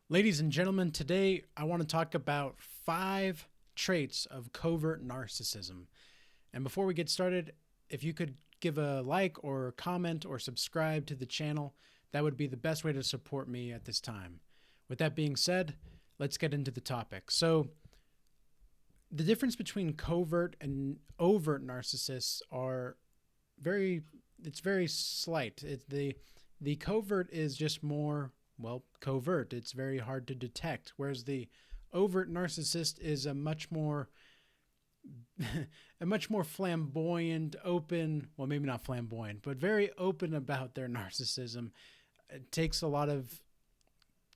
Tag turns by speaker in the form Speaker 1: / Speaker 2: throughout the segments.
Speaker 1: Ladies and gentlemen, today I want to talk about 5 traits of covert narcissism. And before we get started, if you could give a like or comment or subscribe to the channel, that would be the best way to support me at this time. With that being said, let's get into the topic. So, the difference between covert and overt narcissists are very it's very slight. The covert is just more, well, covert. It's very hard to detect, whereas the overt narcissist is a much more a much more flamboyant, open, well, maybe not flamboyant, but very open about their narcissism. It takes a lot of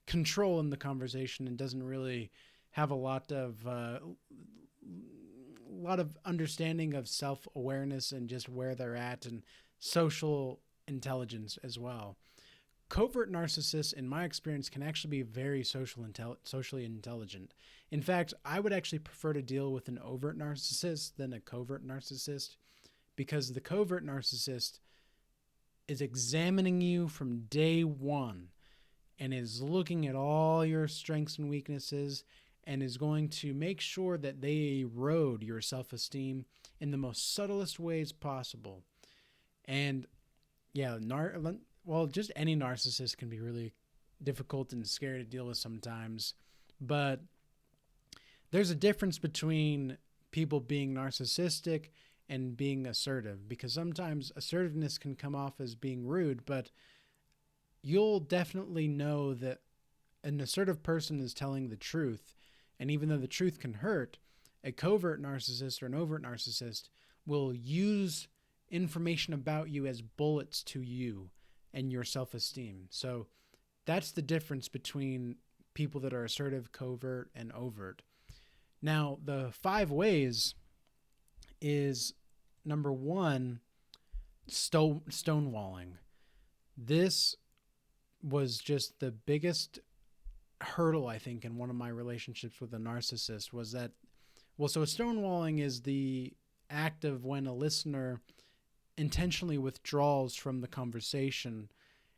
Speaker 1: control in the conversation and doesn't really have a lot of understanding of self-awareness and just where they're at, and social intelligence as well. Covert narcissists, in my experience, can actually be very socially intelligent. In fact, I would actually prefer to deal with an overt narcissist than a covert narcissist, because the covert narcissist is examining you from day one and is looking at all your strengths and weaknesses and is going to make sure that they erode your self-esteem in the most subtlest ways possible. And yeah, just any narcissist can be really difficult and scary to deal with sometimes. But there's a difference between people being narcissistic and being assertive, because sometimes assertiveness can come off as being rude, but you'll definitely know that an assertive person is telling the truth. And even though the truth can hurt, a covert narcissist or an overt narcissist will use information about you as bullets to you and your self-esteem. So that's the difference between people that are assertive, covert, and overt. Now, the 5 ways is, number 1, stonewalling. This was just the biggest hurdle, I think, in one of my relationships with a narcissist. Was that, so stonewalling is the act of when a listener intentionally withdraws from the conversation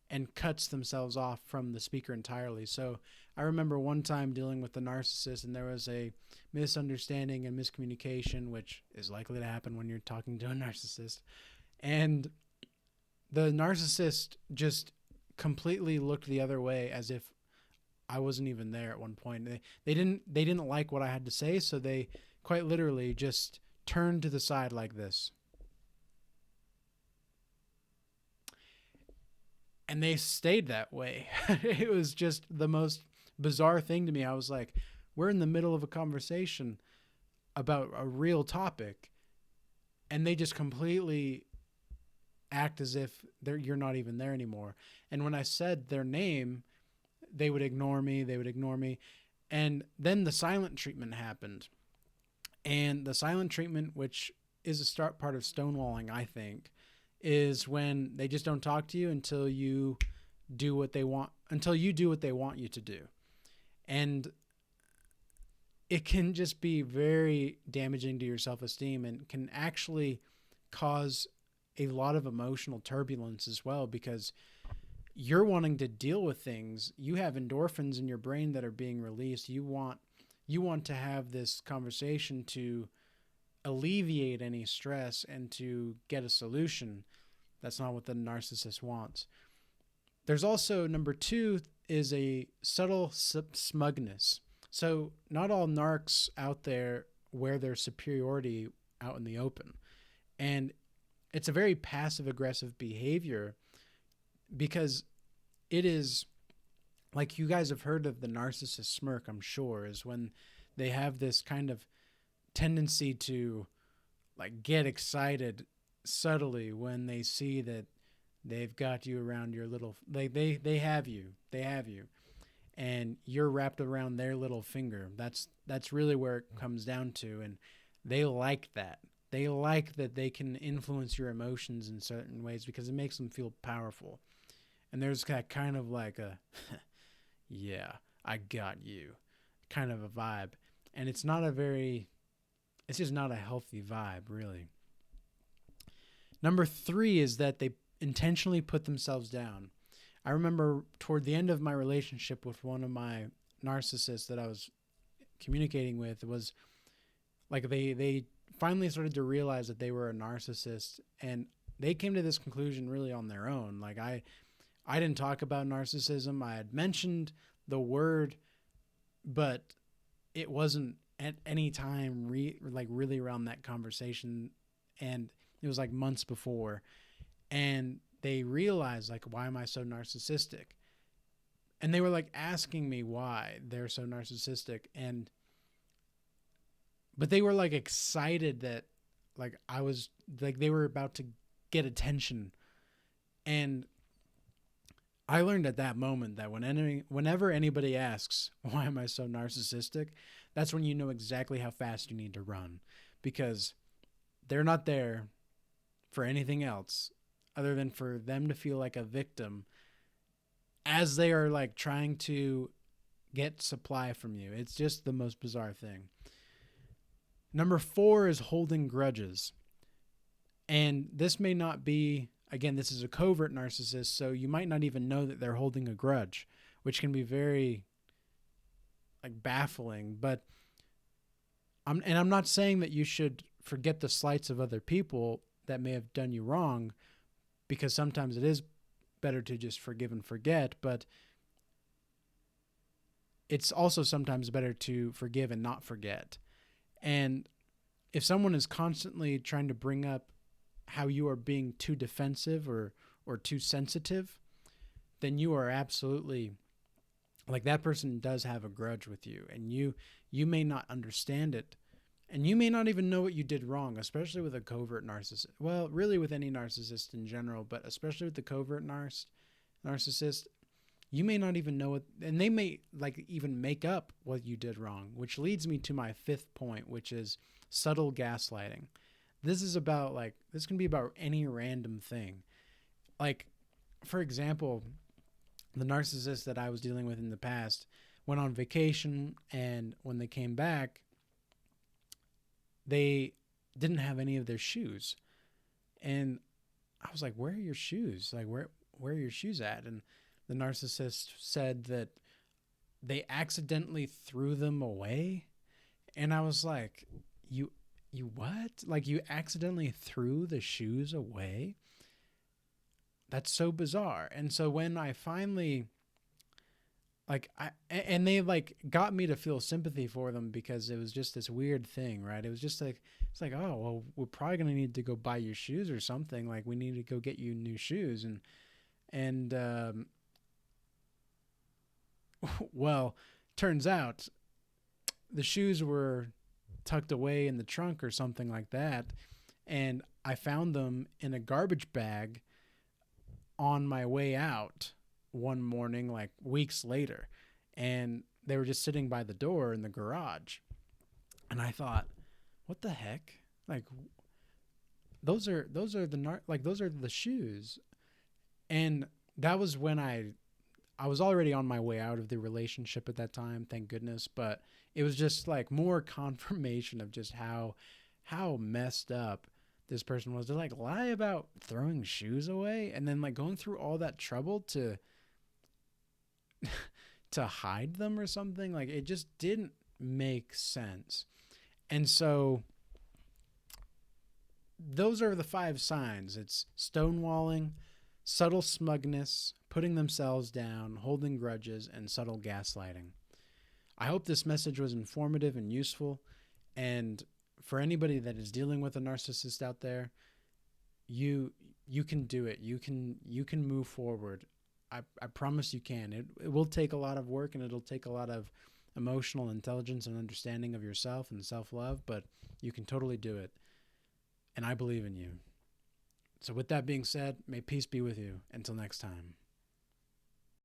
Speaker 1: and cuts themselves off from the speaker entirely. So I remember one time dealing with a narcissist, and there was a misunderstanding and miscommunication, which is likely to happen when you're talking to a narcissist. And the narcissist just completely looked the other way, as if I wasn't even there at one point. They didn't like what I had to say, so they quite literally just turned to the side like this. And they stayed that way. It was just the most bizarre thing to me. I was like, we're in the middle of a conversation about a real topic, and they just completely act as if you're not even there anymore. And when I said their name, they would ignore me. And then the silent treatment happened. And the silent treatment, which is a part of stonewalling, I think, is when they just don't talk to you until you do what they want you to do. And it can just be very damaging to your self-esteem and can actually cause a lot of emotional turbulence as well, because you're wanting to deal with things. You have endorphins in your brain that are being released. You want to have this conversation to alleviate any stress and to get a solution. That's not what the narcissist wants. There's also, number 2 is a subtle smugness. So not all narcs out there wear their superiority out in the open. And it's a very passive-aggressive behavior, because it is, like, you guys have heard of the narcissist smirk, I'm sure, is when they have this kind of tendency to, like, get excited subtly when they see that they've got you around your little, they have you, and you're wrapped around their little finger. That's really where it comes down to. And they like that. They like that they can influence your emotions in certain ways because it makes them feel powerful. And there's that kind of like a, yeah, I got you kind of a vibe. And it's just not a healthy vibe, really. Number 3 is that they intentionally put themselves down. I remember toward the end of my relationship with one of my narcissist that I was communicating with was like they finally started to realize that they were a narcissist, and they came to this conclusion really on their own. Like I didn't talk about narcissism. I had mentioned the word, but it wasn't at any time really around that conversation, and it was like months before, and they realized like, why am I so narcissistic? And they were like asking me why they're so narcissistic, but they were like excited that like I was like they were about to get attention. And I learned at that moment that whenever anybody asks, why am I so narcissistic? That's when you know exactly how fast you need to run, because they're not there for anything else other than for them to feel like a victim as they are like trying to get supply from you. It's just the most bizarre thing. Number 4 is holding grudges. And this may not be, again, this is a covert narcissist, so you might not even know that they're holding a grudge, which can be very like baffling. But I'm not saying that you should forget the slights of other people that may have done you wrong, because sometimes it is better to just forgive and forget, but it's also sometimes better to forgive and not forget. And if someone is constantly trying to bring up how you are being too defensive or too sensitive, then you are absolutely like, that person does have a grudge with you, and you may not understand it, and you may not even know what you did wrong, especially with a covert narcissist. Well, really with any narcissist in general, but especially with the covert narcissist, you may not even know what, and they may like even make up what you did wrong, which leads me to my 5th point, which is subtle gaslighting. This can be about any random thing. Like, for example, the narcissist that I was dealing with in the past went on vacation, and when they came back, they didn't have any of their shoes. And I was like, where are your shoes? Like, where are your shoes at? And the narcissist said that they accidentally threw them away. And I was like, you what? Like, you accidentally threw the shoes away? That's so bizarre. And so when I finally and they like got me to feel sympathy for them, because it was just this weird thing, right? It was just like, it's like, oh, well, we're probably going to need to go buy your shoes or something. Like, we need to go get you new shoes. And well, turns out the shoes were tucked away in the trunk or something like that. And I found them in a garbage bag on my way out one morning, like weeks later, and they were just sitting by the door in the garage. And I thought, what the heck? Like, those are the shoes. And that was when I was already on my way out of the relationship at that time, thank goodness, but it was just like more confirmation of just how messed up this person was to like lie about throwing shoes away, and then like going through all that trouble to hide them or something. Like, it just didn't make sense. And so those are the 5 signs. It's stonewalling, subtle smugness, putting themselves down, holding grudges, and subtle gaslighting. I hope this message was informative and useful. And for anybody that is dealing with a narcissist out there, you can do it. You can move forward. I promise you can. It will take a lot of work, and it'll take a lot of emotional intelligence and understanding of yourself and self-love, but you can totally do it. And I believe in you. So with that being said, may peace be with you. Until next time.